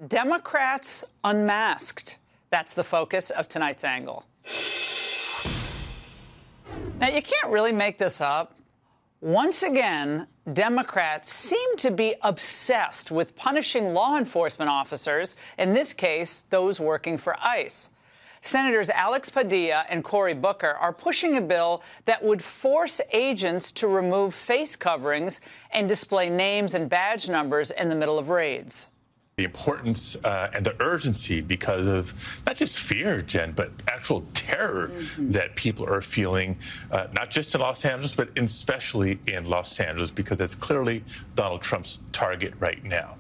Democrats unmasked. That's the focus of tonight's angle. Now, you can't really make this up. Once again, Democrats seem to be obsessed with punishing law enforcement officers, in this case, those working for ICE. Senators Alex Padilla and Cory Booker are pushing a bill that would force agents to remove face coverings and display names and badge numbers in the middle of raids. The importance and the urgency because of not just fear, Jen, but actual terror that people are feeling, not just in Los Angeles, but especially in Los Angeles, because that's clearly Donald Trump's target right now.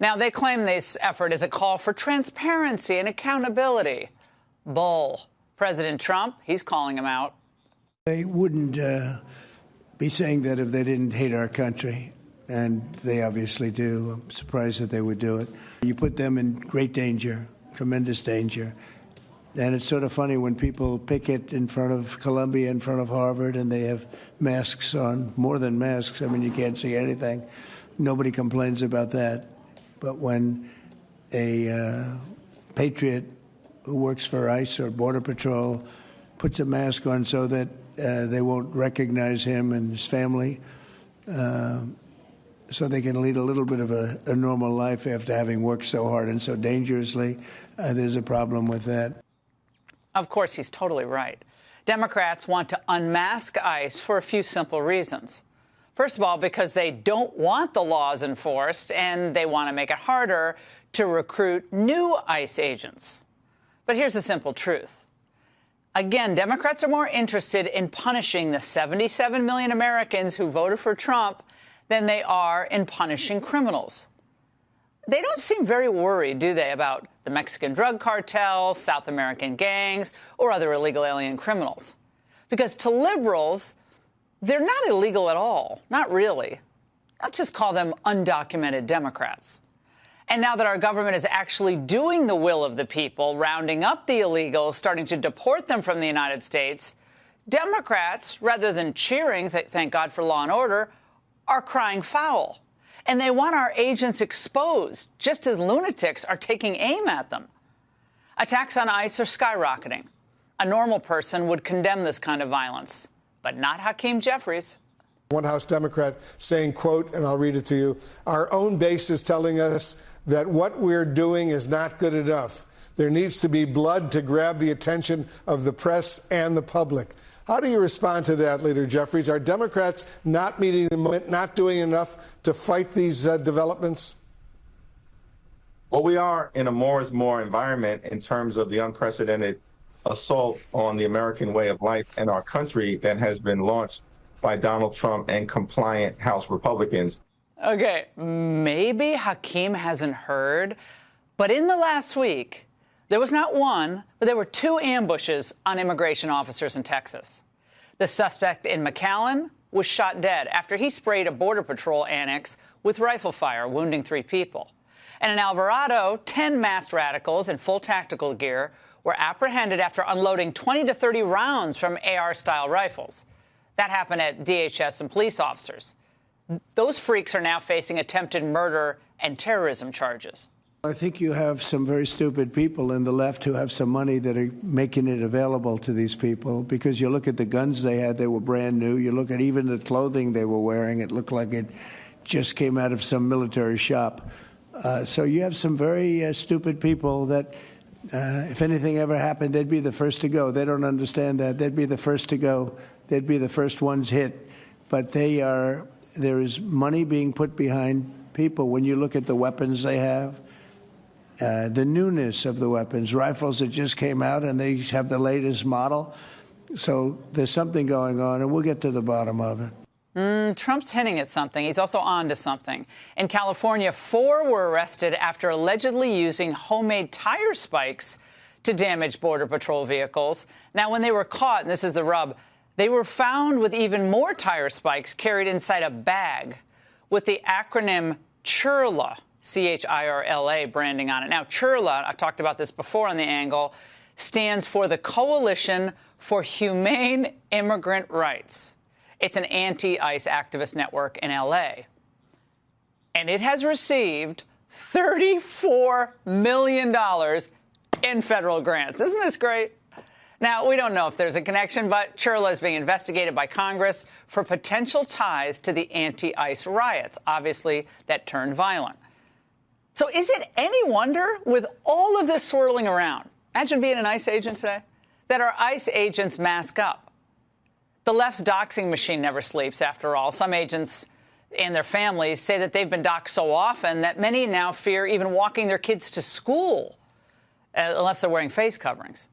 Now, they claim this effort is a call for transparency and accountability. Bull. President Trump, he's calling him out. They wouldn't be saying that if they didn't hate our country. And they obviously do. I'm surprised that they would do it. You put them in great danger, tremendous danger. And it's sort of funny when people picket in front of Columbia, in front of Harvard, and they have masks on, more than masks. I mean, you can't see anything. Nobody complains about that. But when a patriot who works for ICE or Border Patrol puts a mask on so that they won't recognize him and his family, so they can lead a little bit of a normal life after having worked so hard and so dangerously, there's a problem with that. Of course, he's totally right. Democrats want to unmask ICE for a few simple reasons. First of all, because they don't want the laws enforced, and they want to make it harder to recruit new ICE agents. But here's the simple truth. Again, Democrats are more interested in punishing the 77 million Americans who voted for Trump than they are in punishing criminals. They don't seem very worried, do they, about the Mexican drug cartel, South American gangs, or other illegal alien criminals. Because to liberals, they're not illegal at all. Not really. Let's just call them undocumented Democrats. And now that our government is actually doing the will of the people, rounding up the illegals, starting to deport them from the United States, Democrats, rather than cheering, thank God for law and order, are crying foul. And they want our agents exposed, just as lunatics are taking aim at them. Attacks on ICE are skyrocketing. A normal person would condemn this kind of violence, but not Hakeem Jeffries. One House Democrat saying, quote, and I'll read it to you, "Our own base is telling us that what we're doing is not good enough. There needs to be blood to grab the attention of the press and the public." How do you respond to that, Leader Jeffries? Are Democrats not meeting the moment, not doing enough to fight these developments? Well, we are in a more is more environment in terms of the unprecedented assault on the American way of life and our country that has been launched by Donald Trump and compliant House Republicans. Okay, maybe Hakeem hasn't heard, but in the last week, there was not one, but there were two ambushes on immigration officers in Texas. The suspect in McAllen was shot dead after he sprayed a Border Patrol annex with rifle fire, wounding 3 people. And in Alvarado, 10 masked radicals in full tactical gear were apprehended after unloading 20 to 30 rounds from AR-style rifles. That happened at DHS and police officers. Those freaks are now facing attempted murder and terrorism charges. I think you have some very stupid people in the left who have some money that are making it available to these people, because you look at the guns they had, they were brand new. You look at even the clothing they were wearing, it looked like it just came out of some military shop. So you have some very stupid people that, if anything ever happened, they'd be the first to go. They don't understand that. They'd be the first to go. They'd be the first ones hit. But there is money being put behind people. When you look at the weapons they have, the newness of the weapons, rifles that just came out and they have the latest model. So there's something going on, and we'll get to the bottom of it. Trump's hinting at something. He's also on to something. In California, 4 were arrested after allegedly using homemade tire spikes to damage Border Patrol vehicles. Now, when they were caught, and this is the rub, they were found with even more tire spikes carried inside a bag with the acronym CHIRLA, C-H-I-R-L-A, branding on it. Now, CHIRLA, I've talked about this before on The Angle, stands for the Coalition for Humane Immigrant Rights. It's an anti-ICE activist network in L.A. And it has received $34 million in federal grants. Isn't this great? Now, we don't know if there's a connection, but Churla is being investigated by Congress for potential ties to the anti-ICE riots, obviously, that turned violent. So is it any wonder, with all of this swirling around, imagine being an ICE agent today, that our ICE agents mask up? The left's doxing machine never sleeps, after all. Some agents and their families say that they've been doxed so often that many now fear even walking their kids to school, unless they're wearing face coverings.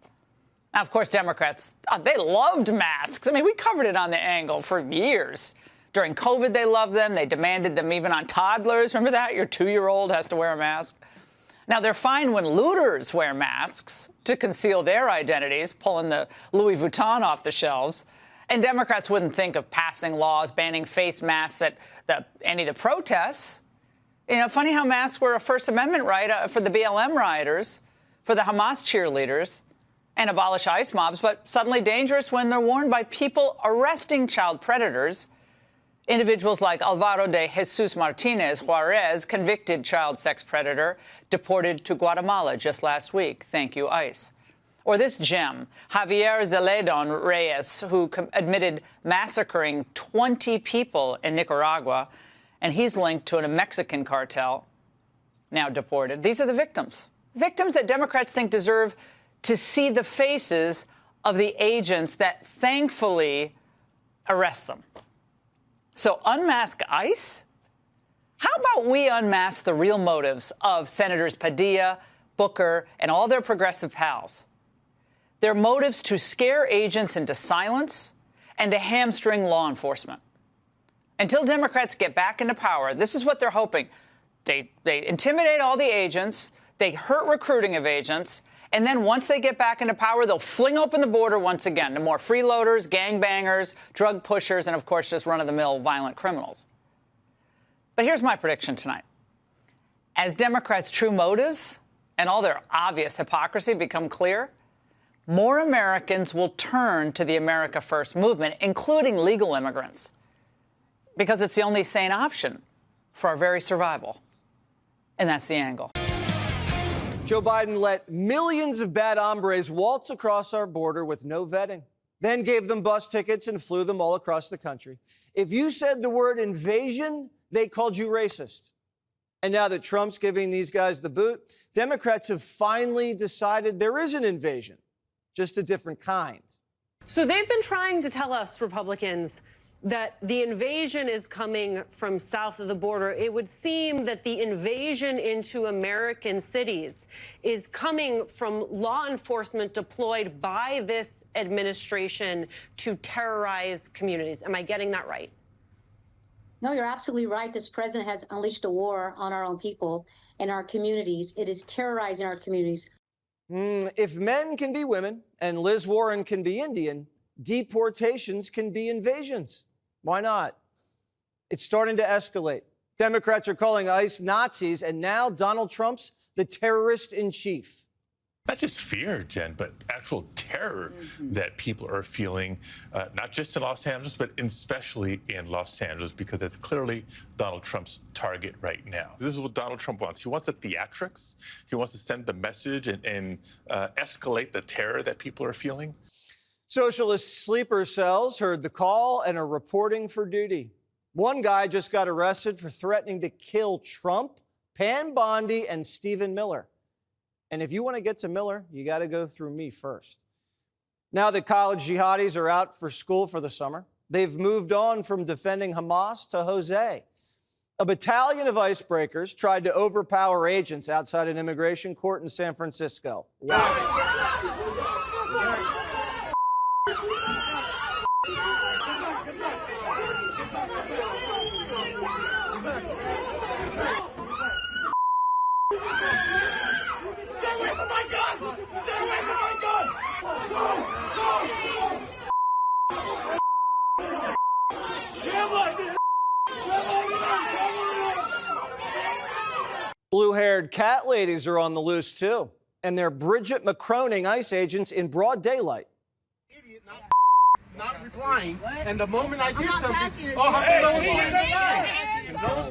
Now, of course, Democrats, they loved masks. I mean, we covered it on The Angle for years. During COVID, they loved them. They demanded them even on toddlers. Remember that? Your 2-year-old has to wear a mask. Now, they're fine when looters wear masks to conceal their identities, pulling the Louis Vuitton off the shelves. And Democrats wouldn't think of passing laws banning face masks at any of the protests. You know, funny how masks were a First Amendment right for the BLM rioters, for the Hamas cheerleaders, and abolish ICE mobs, but suddenly dangerous when they're worn by people arresting child predators. Individuals like Alvaro de Jesus Martinez Juarez, convicted child sex predator, deported to Guatemala just last week. Thank you, ICE. Or this gem, Javier Zeledon Reyes, who admitted massacring 20 people in Nicaragua, and he's linked to a Mexican cartel, now deported. These are the victims. Victims that Democrats think deserve to see the faces of the agents that thankfully arrest them. So unmask ICE? How about we unmask the real motives of Senators Padilla, Booker, and all their progressive pals? Their motives to scare agents into silence and to hamstring law enforcement. Until Democrats get back into power, this is what they're hoping. They intimidate all the agents, they hurt recruiting of agents, and then once they get back into power, they'll fling open the border once again to more freeloaders, gangbangers, drug pushers, and, of course, just run-of-the-mill violent criminals. But here's my prediction tonight. As Democrats' true motives and all their obvious hypocrisy become clear, more Americans will turn to the America First movement, including legal immigrants, because it's the only sane option for our very survival. And that's The Angle. Joe Biden let millions of bad hombres waltz across our border with no vetting, then gave them bus tickets and flew them all across the country. If you said the word invasion, they called you racist. And now that Trump's giving these guys the boot, Democrats have finally decided there is an invasion, just a different kind. So they've been trying to tell us, Republicans, that the invasion is coming from south of the border. It would seem that the invasion into American cities is coming from law enforcement deployed by this administration to terrorize communities. Am I getting that right? No, you're absolutely right. This president has unleashed a war on our own people and our communities. It is terrorizing our communities. If men can be women and Liz Warren can be Indian, deportations can be invasions. Why not? It's starting to escalate. Democrats are calling ICE Nazis, and now Donald Trump's the terrorist in chief. Not just fear, Jen, but actual terror that people are feeling, not just in Los Angeles, but especially in Los Angeles, because it's clearly Donald Trump's target right now. This is what Donald Trump wants. He wants the theatrics. He wants to send the message and escalate the terror that people are feeling. Socialist sleeper cells heard the call and are reporting for duty. One guy just got arrested for threatening to kill Trump, Pam Bondi, and Stephen Miller. And if you want to get to Miller, you got to go through me first. Now that college jihadis are out for school for the summer, they've moved on from defending Hamas to Jose. A battalion of icebreakers tried to overpower agents outside an immigration court in San Francisco. Wow. Blue-haired cat ladies are on the loose, too. And they're Bridget McCroning ICE agents in broad daylight. Idiot, not replying. And the moment I did something, oh, hey,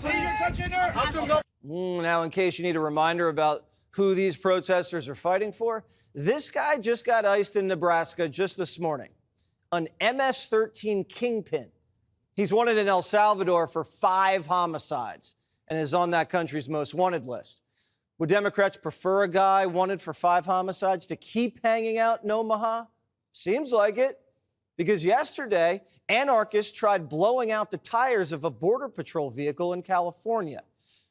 see, you're touching her. Now, in case you need a reminder about who these protesters are fighting for, this guy just got iced in Nebraska just this morning. An MS-13 kingpin. He's wanted in El Salvador for 5 homicides and is on that country's most wanted list. Would Democrats prefer a guy wanted for 5 homicides to keep hanging out in Omaha? Seems like it, because yesterday, anarchists tried blowing out the tires of a Border Patrol vehicle in California.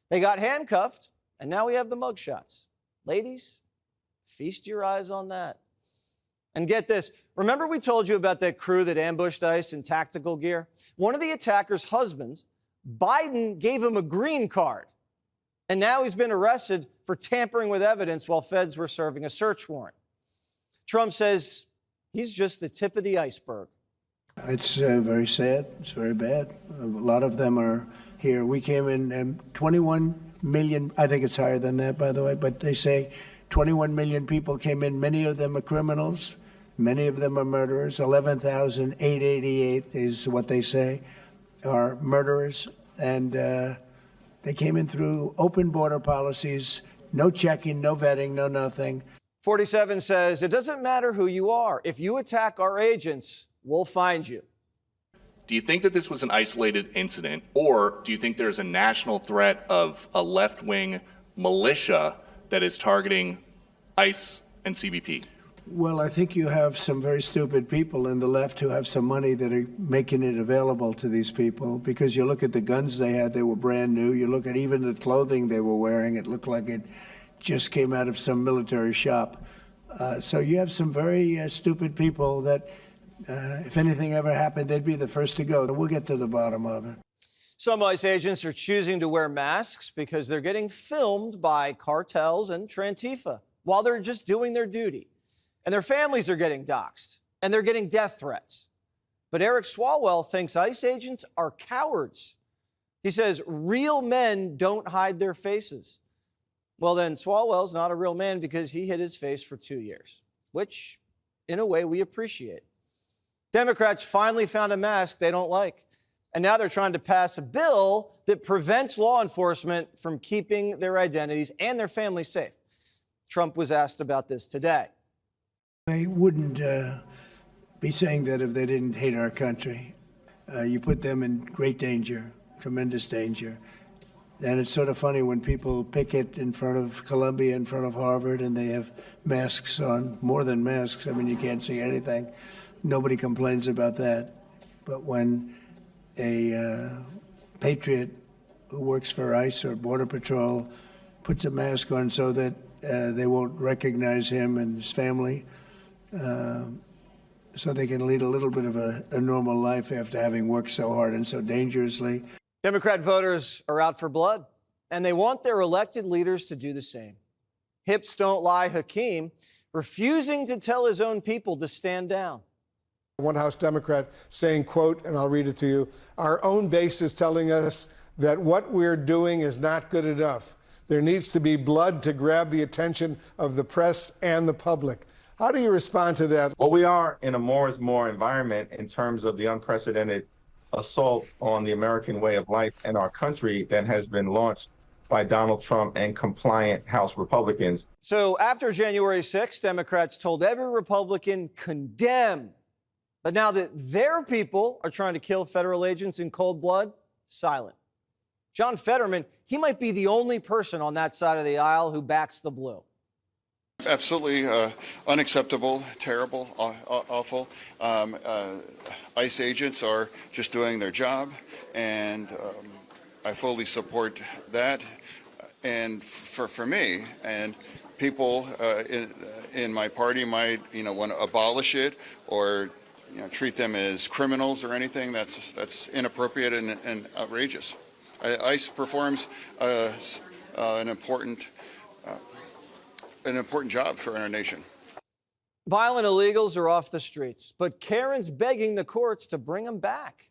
They got handcuffed, and now we have the mugshots. Ladies, feast your eyes on that. And get this. Remember we told you about that crew that ambushed ICE in tactical gear? One of the attackers' husbands, Biden gave him a green card. And now he's been arrested for tampering with evidence while feds were serving a search warrant. Trump says he's just the tip of the iceberg. It's very sad. It's very bad. A lot of them are here. We came in and 21 million, I think it's higher than that, by the way, but they say 21 million people came in. Many of them are criminals. Many of them are murderers. 11,888 is what they say are murderers. And they came in through open border policies, no checking, no vetting, no nothing. 47 says, it doesn't matter who you are. If you attack our agents, we'll find you. Do you think that this was an isolated incident, or do you think there's a national threat of a left-wing militia that is targeting ICE and CBP? Well, I think you have some very stupid people in the left who have some money that are making it available to these people, because you look at the guns they had, they were brand new. You look at even the clothing they were wearing, it looked like it just came out of some military shop. So you have some very stupid people that if anything ever happened, they'd be the first to go. We'll get to the bottom of it. Some ICE agents are choosing to wear masks because they're getting filmed by cartels and Trantifa while they're just doing their duty. And their families are getting doxxed, and they're getting death threats. But Eric Swalwell thinks ICE agents are cowards. He says real men don't hide their faces. Well, then Swalwell's not a real man because he hid his face for 2 years, which, in a way, we appreciate. Democrats finally found a mask they don't like, and now they're trying to pass a bill that prevents law enforcement from keeping their identities and their families safe. Trump was asked about this today. They wouldn't be saying that if they didn't hate our country. You put them in great danger, tremendous danger. And it's sort of funny when people picket in front of Columbia, in front of Harvard, and they have masks on, more than masks. I mean, you can't see anything. Nobody complains about that. But when a patriot who works for ICE or Border Patrol puts a mask on so that they won't recognize him and his family, so they can lead a little bit of a normal life after having worked so hard and so dangerously. Democrat voters are out for blood, and they want their elected leaders to do the same. Hips don't lie Hakeem, refusing to tell his own people to stand down. One House Democrat saying, quote, and I'll read it to you, our own base is telling us that what we're doing is not good enough. There needs to be blood to grab the attention of the press and the public. How do you respond to that? Well, we are in a more is more environment in terms of the unprecedented assault on the American way of life and our country that has been launched by Donald Trump and compliant House Republicans. So after January 6th, Democrats told every Republican condemn. But now that their people are trying to kill federal agents in cold blood, silent. John Fetterman, he might be the only person on that side of the aisle who backs the blue. Absolutely unacceptable, terrible, awful. ICE agents are just doing their job, and I fully support that. And for me, and people in my party might, want to abolish it or treat them as criminals or anything that's inappropriate and outrageous. ICE performs an important job for our nation. Violent illegals are off the streets, but Karen's begging the courts to bring them back.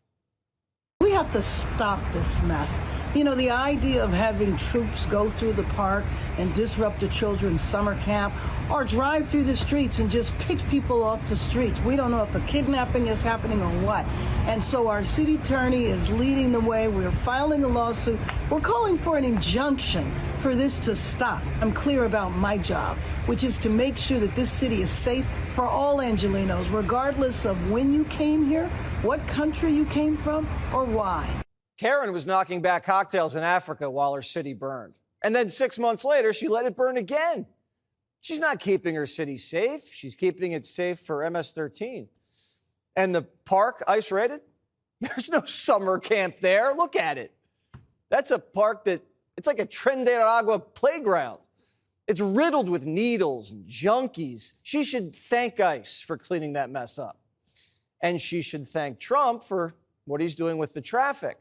We have to stop this mess. The idea of having troops go through the park and disrupt the children's summer camp or drive through the streets and just pick people off the streets. We don't know if a kidnapping is happening or what. And so our city attorney is leading the way. We're filing a lawsuit. We're calling for an injunction for this to stop. I'm clear about my job, which is to make sure that this city is safe for all Angelenos, regardless of when you came here, what country you came from, or why. Karen was knocking back cocktails in Africa while her city burned. And then 6 months later, she let it burn again. She's not keeping her city safe. She's keeping it safe for MS-13. And the park, ICE raided? There's no summer camp there. Look at it. That's a park it's like a Tren de Agua playground. It's riddled with needles and junkies. She should thank ICE for cleaning that mess up. And she should thank Trump for what he's doing with the traffic.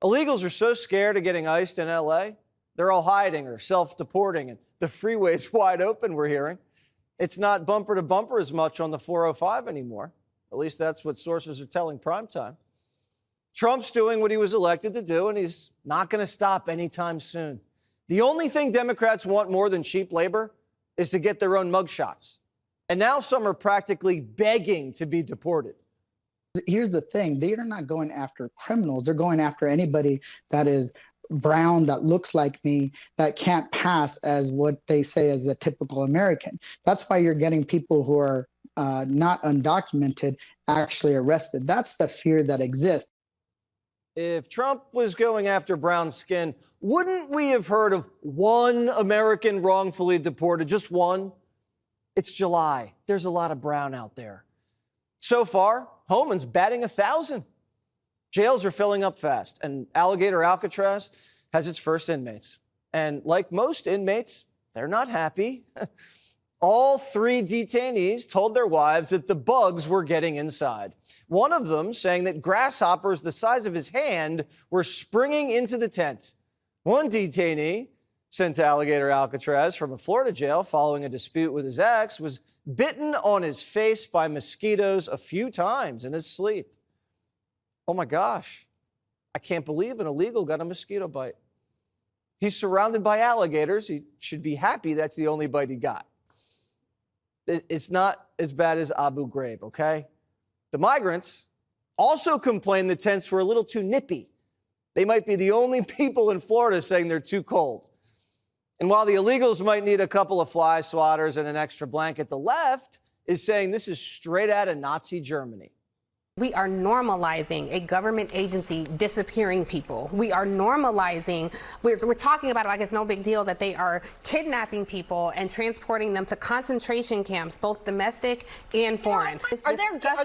Illegals are so scared of getting iced in LA, they're all hiding or self-deporting, and the freeway's wide open, we're hearing. It's not bumper to bumper as much on the 405 anymore. At least that's what sources are telling primetime. Trump's doing what he was elected to do, and he's not going to stop anytime soon. The only thing Democrats want more than cheap labor is to get their own mugshots. And now some are practically begging to be deported. Here's the thing. They are not going after criminals. They're going after anybody that is brown, that looks like me, that can't pass as what they say is a typical American. That's why you're getting people who are not undocumented actually arrested. That's the fear that exists. If Trump was going after brown skin, wouldn't we have heard of one American wrongfully deported? Just one? It's July. There's a lot of brown out there. So far, Homan's batting 1,000. Jails are filling up fast, and Alligator Alcatraz has its first inmates. And like most inmates, they're not happy. All 3 detainees told their wives that the bugs were getting inside. One of them saying that grasshoppers the size of his hand were springing into the tent. One detainee, sent to Alligator Alcatraz from a Florida jail following a dispute with his ex, was bitten on his face by mosquitoes a few times in his sleep. Oh my gosh, I can't believe an illegal got a mosquito bite. He's surrounded by alligators. He should be happy that's the only bite he got. It's not as bad as Abu Ghraib, okay? The migrants also complained the tents were a little too nippy. They might be the only people in Florida saying they're too cold. And while the illegals might need a couple of fly swatters and an extra blanket, the left is saying this is straight out of Nazi Germany. We are normalizing a government agency disappearing people. We are normalizing, we're talking about it like it's no big deal that they are kidnapping people and transporting them to concentration camps, both domestic and foreign. Are there gas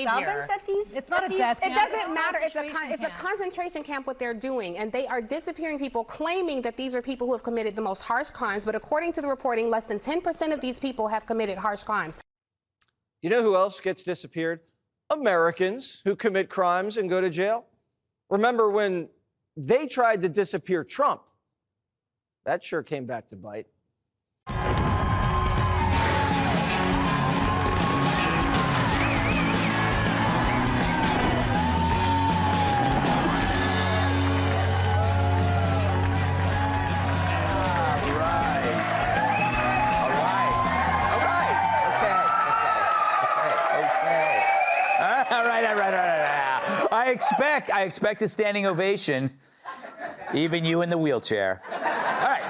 ovens at these? It's not a death camp. It doesn't matter. It's a concentration camp what they're doing, and they are disappearing people, claiming that these are people who have committed the most harsh crimes. But according to the reporting, less than 10% of these people have committed harsh crimes. You know who else gets disappeared? Americans who commit crimes and go to jail. Remember when they tried to disappear Trump? That sure came back to bite. I expect a standing ovation, even you in the wheelchair. All right.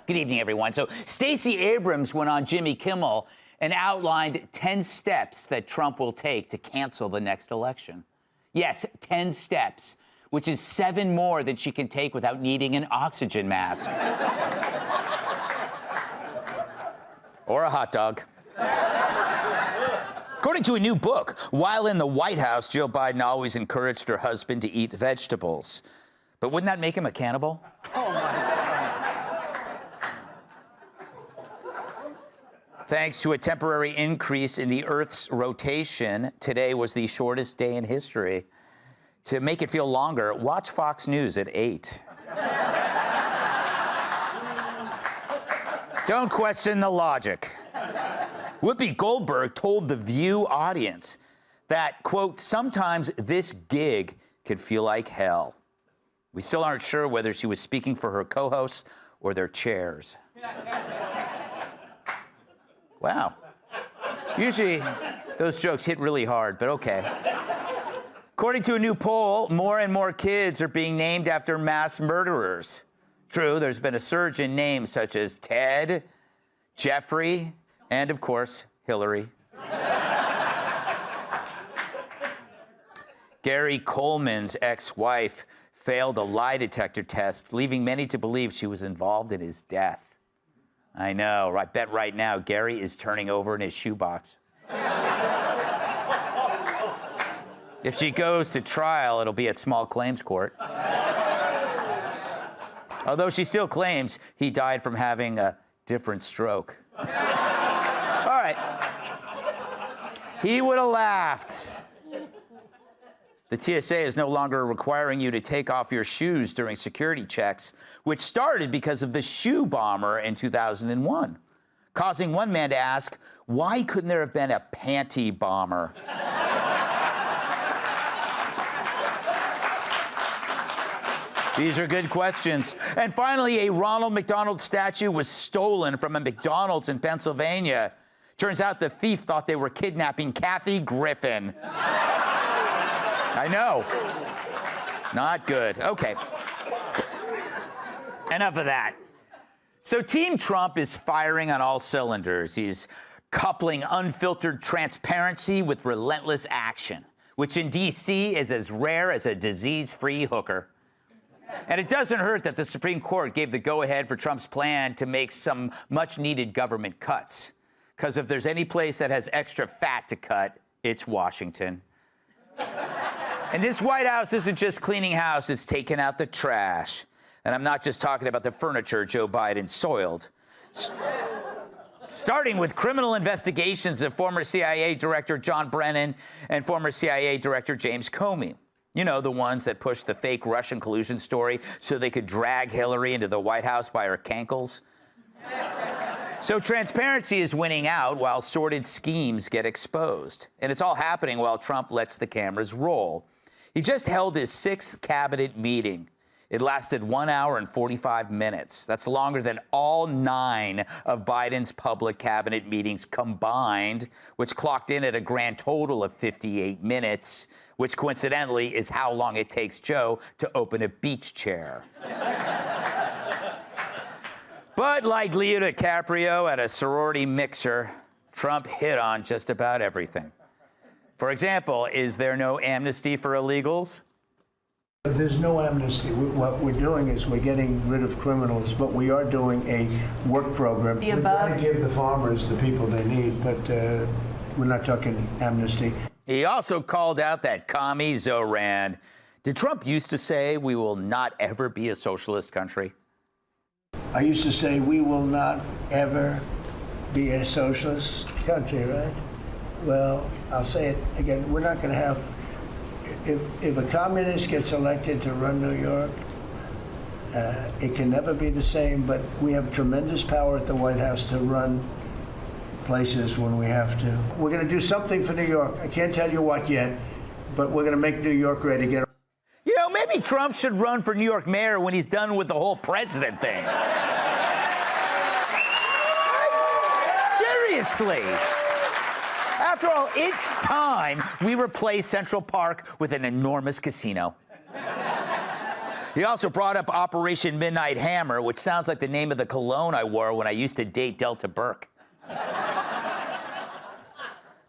Good evening, everyone. So Stacey Abrams went on Jimmy Kimmel and outlined 10 steps that Trump will take to cancel the next election. Yes, 10 steps, which is 7 more than she can take without needing an oxygen mask. Or a hot dog. According to a new book, while in the White House, Joe Biden always encouraged her husband to eat vegetables. But wouldn't that make him a cannibal? Oh, my God. Thanks to a temporary increase in the Earth's rotation, today was the shortest day in history. To make it feel longer, watch Fox News at 8. Don't question the logic. Whoopi Goldberg told the View audience that, quote, sometimes this gig can feel like hell. We still aren't sure whether she was speaking for her co-hosts or their chairs. Wow. Usually those jokes hit really hard, but okay. According to a new poll, more and more kids are being named after mass murderers. True, there's been a surge in names such as Ted, Jeffrey, and of course, Hillary. Gary Coleman's ex-wife failed a lie detector test, leaving many to believe she was involved in his death. I know, I bet right now Gary is turning over in his shoebox. If she goes to trial, it'll be at small claims court. Although she still claims he died from having a different stroke. All right. He would have laughed. The TSA is no longer requiring you to take off your shoes during security checks, which started because of the shoe bomber in 2001, causing one man to ask, why couldn't there have been a panty bomber? These are good questions. And finally, a Ronald McDonald statue was stolen from a McDonald's in Pennsylvania. Turns out the thief thought they were kidnapping Kathy Griffin. I know. Not good. Okay. Enough of that. So Team Trump is firing on all cylinders. He's coupling unfiltered transparency with relentless action, which in D.C. is as rare as a disease-free hooker. And it doesn't hurt that the Supreme Court gave the go-ahead for Trump's plan to make some much-needed government cuts. Because if there's any place that has extra fat to cut, it's Washington. And this White House isn't just cleaning house, it's taking out the trash. And I'm not just talking about the furniture Joe Biden soiled. Starting with criminal investigations of former CIA Director John Brennan and former CIA Director James Comey. You know, the ones that pushed the fake Russian collusion story so they could drag Hillary into the White House by her cankles. So transparency is winning out while sordid schemes get exposed. And it's all happening while Trump lets the cameras roll. He just held his 6th cabinet meeting. It lasted 1 hour and 45 minutes. That's longer than all 9 of Biden's public cabinet meetings combined, which clocked in at a grand total of 58 minutes, which coincidentally is how long it takes Joe to open a beach chair. But like Leo DiCaprio at a sorority mixer, Trump hit on just about everything. For example, is there no amnesty for illegals? There's no amnesty. What we're doing is we're getting rid of criminals, but we are doing a work program. We're going to give the farmers the people they need, but we're not talking amnesty. He also called out that commie Zoran. Did Trump used to say we will not ever be a socialist country? I used to say we will not ever be a socialist country, right? Well, I'll say it again. We're not going to have... If a communist gets elected to run New York, it can never be the same, but we have tremendous power at the White House to run places when we have to. We're going to do something for New York. I can't tell you what yet, but we're going to make New York ready to get... You know, maybe Trump should run for New York mayor when he's done with the whole president thing. Seriously. After all, it's time we replace Central Park with an enormous casino. He also brought up Operation Midnight Hammer, which sounds like the name of the cologne I wore when I used to date Delta Burke.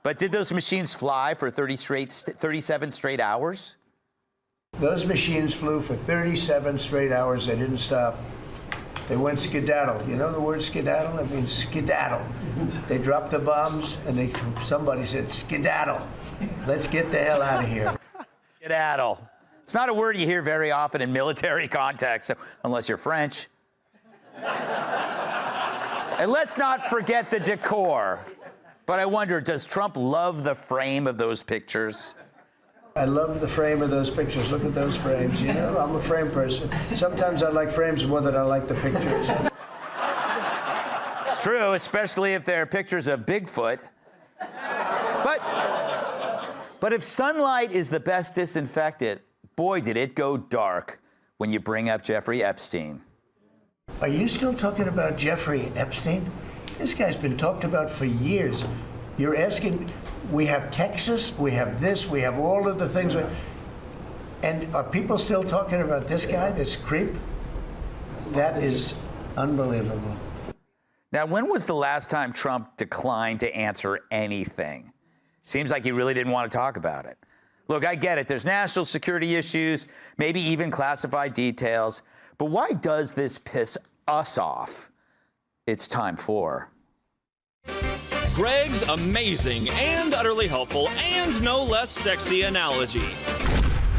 But did those machines fly for 37 straight hours? Those machines flew for 37 straight hours. They didn't stop. They went skedaddle. You know the word skedaddle? It means skedaddle. They dropped the bombs, and somebody said, skedaddle. Let's get the hell out of here. Skedaddle. It's not a word you hear very often in military context, unless you're French. And let's not forget the decor. But I wonder, does Trump love the frame of those pictures? I love the frame of those pictures. Look at those frames. You know, I'm a frame person. Sometimes I like frames more than I like the pictures. It's true, especially if they're pictures of Bigfoot. But if sunlight is the best disinfectant, boy, did it go dark when you bring up Jeffrey Epstein. Are you still talking about Jeffrey Epstein? This guy's been talked about for years. You're asking, we have Texas, we have this, we have all of the things. And are people still talking about this guy, this creep? That is unbelievable. Now, when was the last time Trump declined to answer anything? Seems like he really didn't want to talk about it. Look, I get it. There's national security issues, maybe even classified details. But why does this piss us off? It's time for Greg's amazing and utterly helpful and no less sexy analogy.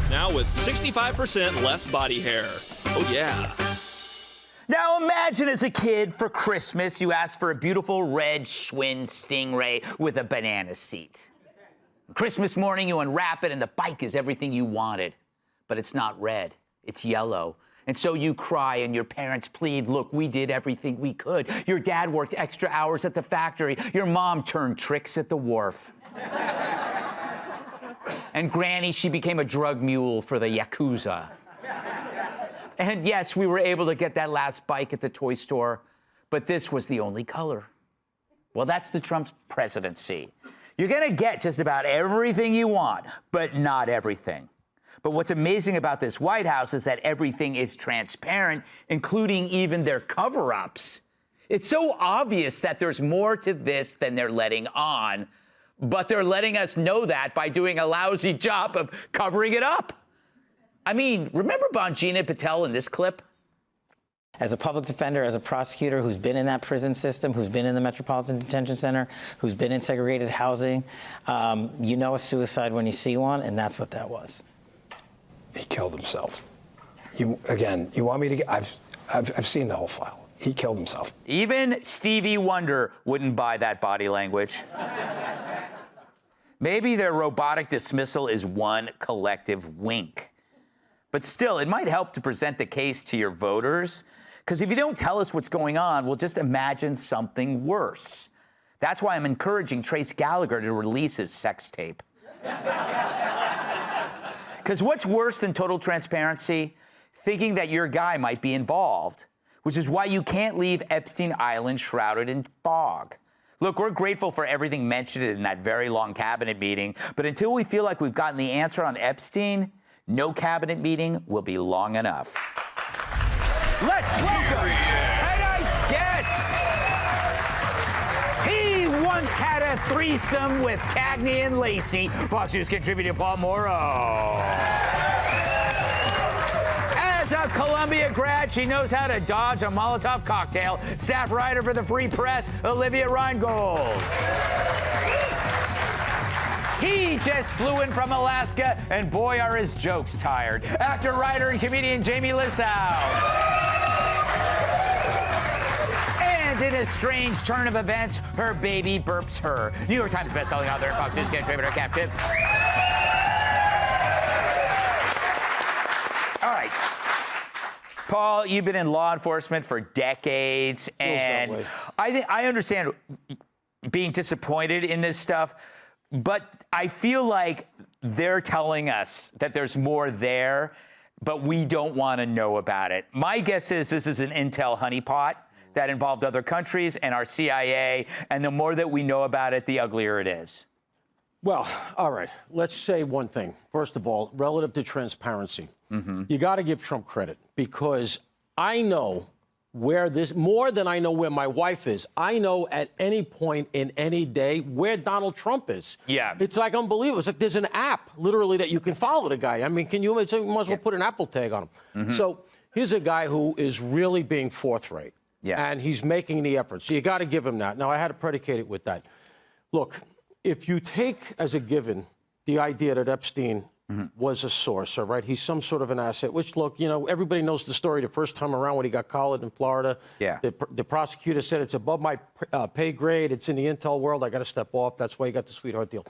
Now with 65% less body hair. Oh, yeah. Now imagine as a kid for Christmas, you asked for a beautiful red Schwinn Stingray with a banana seat. Christmas morning, you unwrap it and the bike is everything you wanted. But it's not red, it's yellow. And so you cry and your parents plead, look, we did everything we could. Your dad worked extra hours at the factory. Your mom turned tricks at the wharf. And Granny, she became a drug mule for the Yakuza. And yes, we were able to get that last bike at the toy store, but this was the only color. Well, that's the Trump presidency. You're gonna get just about everything you want, but not everything. But what's amazing about this White House is that everything is transparent, including even their cover-ups. It's so obvious that there's more to this than they're letting on, but they're letting us know that by doing a lousy job of covering it up. I mean, remember Bongina Patel in this clip? As a public defender, as a prosecutor who's been in that prison system, who's been in the Metropolitan Detention Center, who's been in segregated housing, you know a suicide when you see one, and that's what that was. He killed himself. You want me to get, I've seen the whole file. He killed himself. Even Stevie Wonder wouldn't buy that body language. Maybe their robotic dismissal is one collective wink. But still, it might help to present the case to your voters, because if you don't tell us what's going on, we'll just imagine something worse. That's why I'm encouraging Trace Gallagher to release his sex tape. Because what's worse than total transparency? Thinking that your guy might be involved, which is why you can't leave Epstein Island shrouded in fog. Look, we're grateful for everything mentioned in that very long cabinet meeting, but until we feel like we've gotten the answer on Epstein, no cabinet meeting will be long enough. Let's welcome tonight's guest. He once had a threesome with Cagney and Lacey. Fox News contributor Paul Morrow. As a Columbia grad, she knows how to dodge a Molotov cocktail. Staff writer for the Free Press, Olivia Reingold. He just flew in from Alaska, and boy, are his jokes tired. Actor, writer, and comedian Jamie Lissow. And in a strange turn of events, her baby burps her. New York Times bestselling author and Fox News contributor, Captain. All right. Paul, you've been in law enforcement for decades, and I understand being disappointed in this stuff. But I feel like they're telling us that there's more there, but we don't want to know about it. My guess is this is an intel honeypot that involved other countries and our CIA, and the more that we know about it, the uglier it is. Well, all right. Let's say one thing. First of all, relative to transparency, you got to give Trump credit, because I know where this, more than I know where my wife is, I know at any point in any day where Donald Trump is. Yeah. It's like unbelievable. It's like there's an app, literally, that you can follow the guy. I mean, you might as well put an Apple tag on him. So here's a guy who is really being forthright. And he's making the effort. So you got to give him that. Now, I had to predicate it with that. Look, if you take as a given the idea that Epstein was a source, all right? He's some sort of an asset, which, look, you know, everybody knows the story the first time around when he got collared in Florida. Yeah. The prosecutor said, it's above my pay grade. It's in the intel world. I got to step off. That's why he got the sweetheart deal.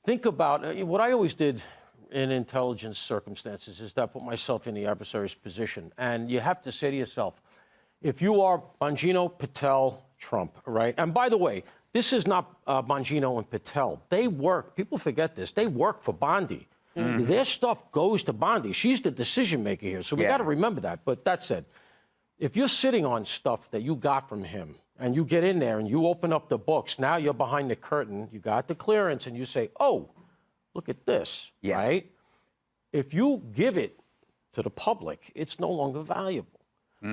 Think about what I always did in intelligence circumstances is that I put myself in the adversary's position. And you have to say to yourself, if you are Bongino, Patel, Trump, right? And by the way, this is not Bongino and Patel. They work, people forget this, they work for Bondi. Their stuff goes to Bondi. She's the decision maker here, so we got to remember that. But that said, if you're sitting on stuff that you got from him and you get in there and you open up the books, now you're behind the curtain, you got the clearance, and you say, oh, look at this, right? if you give it to the public, it's no longer valuable.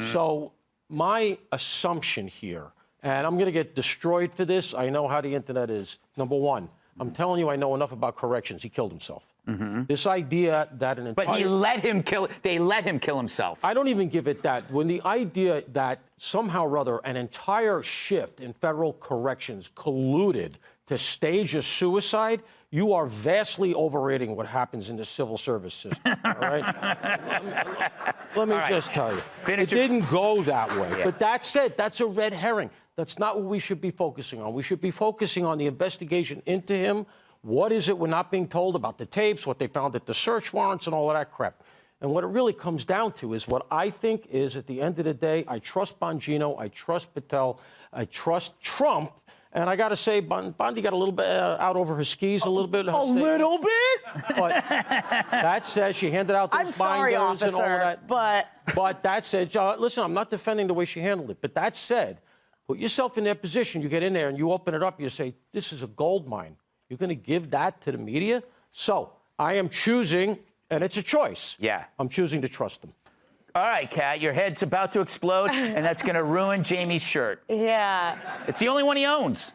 So my assumption here, and I'm going to get destroyed for this. I know how the internet is. Number one, I'm telling you, I know enough about corrections. He killed himself. This idea that an entire... But he let him kill... They let him kill himself. I don't even give it that. When the idea that somehow or other an entire shift in federal corrections colluded to stage a suicide, you are vastly overrating what happens in the civil service system, all right? Let me just tell you. It didn't go that way. Yeah. But that said, that's a red herring. That's not what we should be focusing on. We should be focusing on the investigation into him. What is it we're not being told about the tapes, what they found at the search warrants, and all of that crap? And what it really comes down to is what I think is, at the end of the day, I trust Bongino, I trust Patel, I trust Trump, and I got to say, Bondi got a little bit out over her skis, a little bit. A little bit? But that said, she handed out those binders and all of that. But that said, listen, I'm not defending the way she handled it. But that said, put yourself in their position. You get in there and you open it up. You say, this is a gold mine. You're going to give that to the media? So I am choosing, and it's a choice. Yeah. I'm choosing to trust them. All right, Kat, your head's about to explode, and that's going to ruin Jamie's shirt. Yeah. It's the only one he owns.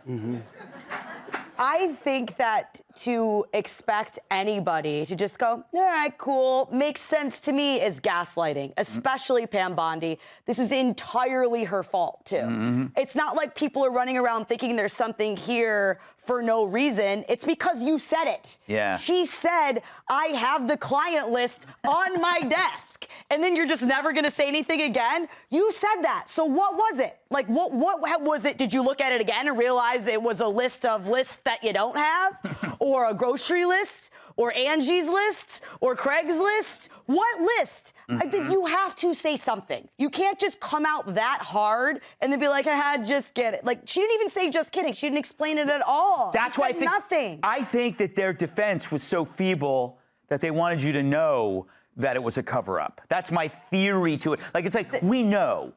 I think that to expect anybody to just go, all right, cool, makes sense to me, is gaslighting, especially Pam Bondi. This is entirely her fault, too. It's not like people are running around thinking there's something here for no reason. It's because you said it. Yeah. She said, I have the client list on my desk. And then you're just never going to say anything again? You said that. So what was it? Like, what was it? Did you look at it again and realize it was a list of lists that you don't have? Or a grocery list? Or Angie's list? Or Craig's list? What list? I think you have to say something. You can't just come out that hard and then be like, just get it. Like, she didn't even say just kidding. She didn't explain it at all. That's why I think nothing. I think that their defense was so feeble that they wanted you to know that it was a cover-up. That's my theory to it. Like, it's like, we know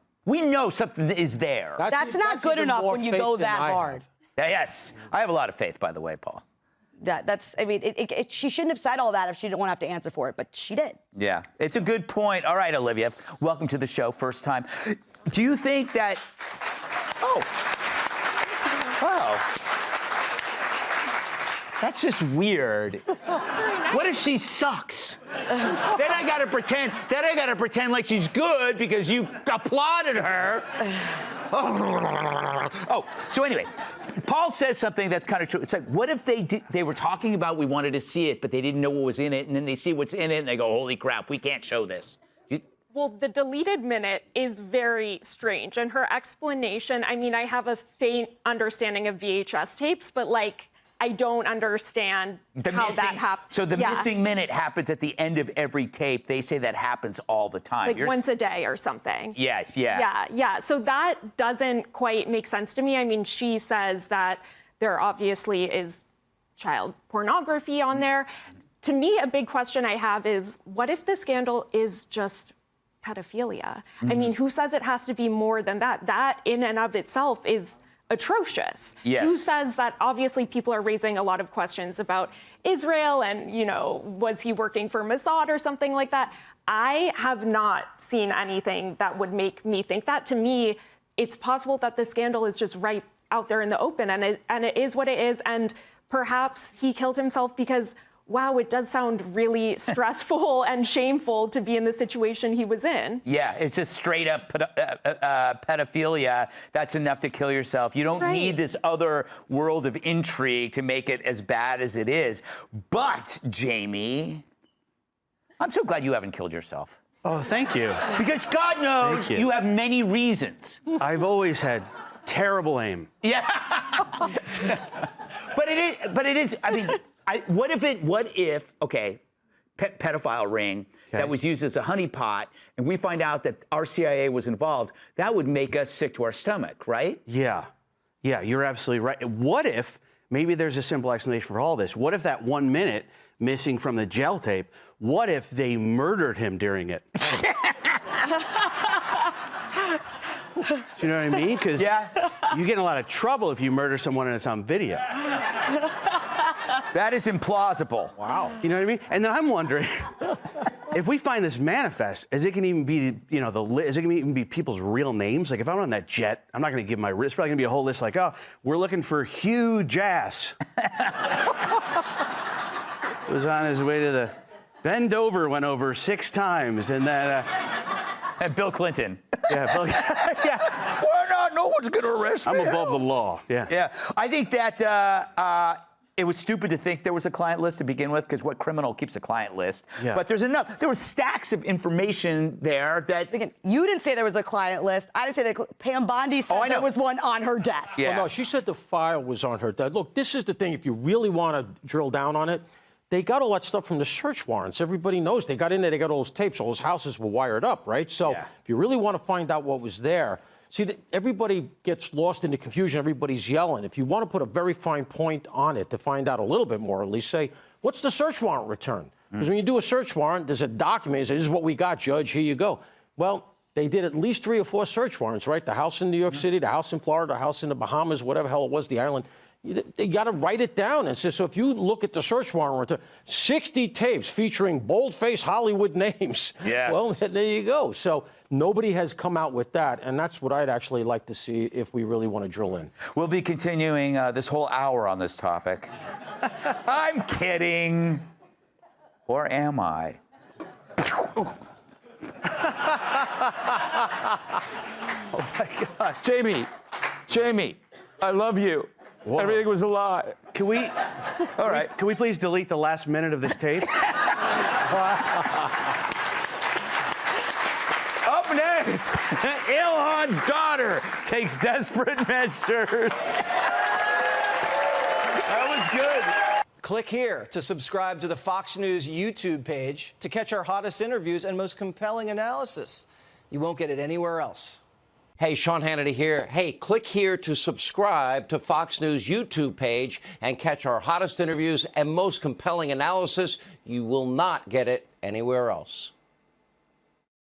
something is there. That's not good enough when you go that hard. Yes. I have a lot of faith, by the way, Paul. She shouldn't have said all that if she didn't want to have to answer for it, but she did. Yeah, it's a good point. All right, Olivia, welcome to the show, first time. Do you think that... Oh. That's just weird. What if she sucks? Then I gotta pretend like she's good because you applauded her. Oh, so anyway, Paul says something that's kind of true. It's like, what if they were talking about we wanted to see it, but they didn't know what was in it, and then they see what's in it, and they go, holy crap, we can't show this. Well, the deleted minute is very strange, and her explanation, I mean, I have a faint understanding of VHS tapes, but, like, I don't understand how that happens. So the missing minute happens at the end of every tape. They say that happens all the time. Like once a day or something. Yes, yeah. Yeah. So that doesn't quite make sense to me. I mean, she says that there obviously is child pornography on there. To me, a big question I have is, what if the scandal is just pedophilia? I mean, who says it has to be more than that? That in and of itself is atrocious. Yes. Who says that obviously people are raising a lot of questions about Israel and, was he working for Mossad or something like that? I have not seen anything that would make me think that. To me, it's possible that the scandal is just right out there in the open, and it is what it is. And perhaps he killed himself because, wow, it does sound really stressful and shameful to be in the situation he was in. Yeah, it's just straight up pedophilia. That's enough to kill yourself. You don't need this other world of intrigue to make it as bad as it is. But, Jamie, I'm so glad you haven't killed yourself. Oh, thank you. Because God knows you have many reasons. I've always had terrible aim. Yeah. But it is, I mean... What if, pedophile ring that was used as a honeypot, and we find out that our CIA was involved, that would make us sick to our stomach, right? Yeah, you're absolutely right. What if, maybe there's a simple explanation for all this, what if that 1 minute missing from the gel tape, what if they murdered him during it? Do you know what I mean? Because you get in a lot of trouble if you murder someone and it's on video. That is implausible. Wow. You know what I mean? And then I'm wondering, if we find this manifest, is it going to even be, you know, is it going to even be people's real names? Like, if I'm on that jet, I'm not going to give my wrist. It's probably going to be a whole list like, oh, we're looking for huge ass. Was on his way to the bend over, went over 6 times, and then and Bill Clinton. Yeah, Bill. Yeah. Why not? No one's going to arrest me. I'm above the law. Yeah. Yeah. I think that it was stupid to think there was a client list to begin with, because what criminal keeps a client list? Yeah. But there's enough. There were stacks of information there that. Again, you didn't say there was a client list. I didn't say that. Pam Bondi said there was one on her desk. Well, no, she said the file was on her desk. Look, this is the thing. If you really want to drill down on it, they got all that stuff from the search warrants. Everybody knows. They got in there. They got all those tapes. All those houses were wired up, right? So if you really want to find out what was there, see, everybody gets lost in the confusion. Everybody's yelling. If you want to put a very fine point on it to find out a little bit more, at least say, what's the search warrant return? Because when you do a search warrant, there's a document. It says, this is what we got, Judge. Here you go. Well, they did at least 3 or 4 search warrants, right? The house in New York City, the house in Florida, the house in the Bahamas, whatever the hell it was, the island. They got to write it down. And so if you look at the search warrant, 60 tapes featuring bold-faced Hollywood names. Yes. Well, there you go. So nobody has come out with that, and that's what I'd actually like to see if we really want to drill in. We'll be continuing this whole hour on this topic. I'm kidding. Or am I? Oh, my God. Jamie, I love you. Whoa. Everything was a lie. Can we? All right. Can we please delete the last minute of this tape? Up next, Ilhan's daughter takes desperate measures. That was good. Click here to subscribe to the Fox News YouTube page to catch our hottest interviews and most compelling analysis. You won't get it anywhere else. Hey, Sean Hannity here. Hey, click here to subscribe to Fox News YouTube page and catch our hottest interviews and most compelling analysis. You will not get it anywhere else.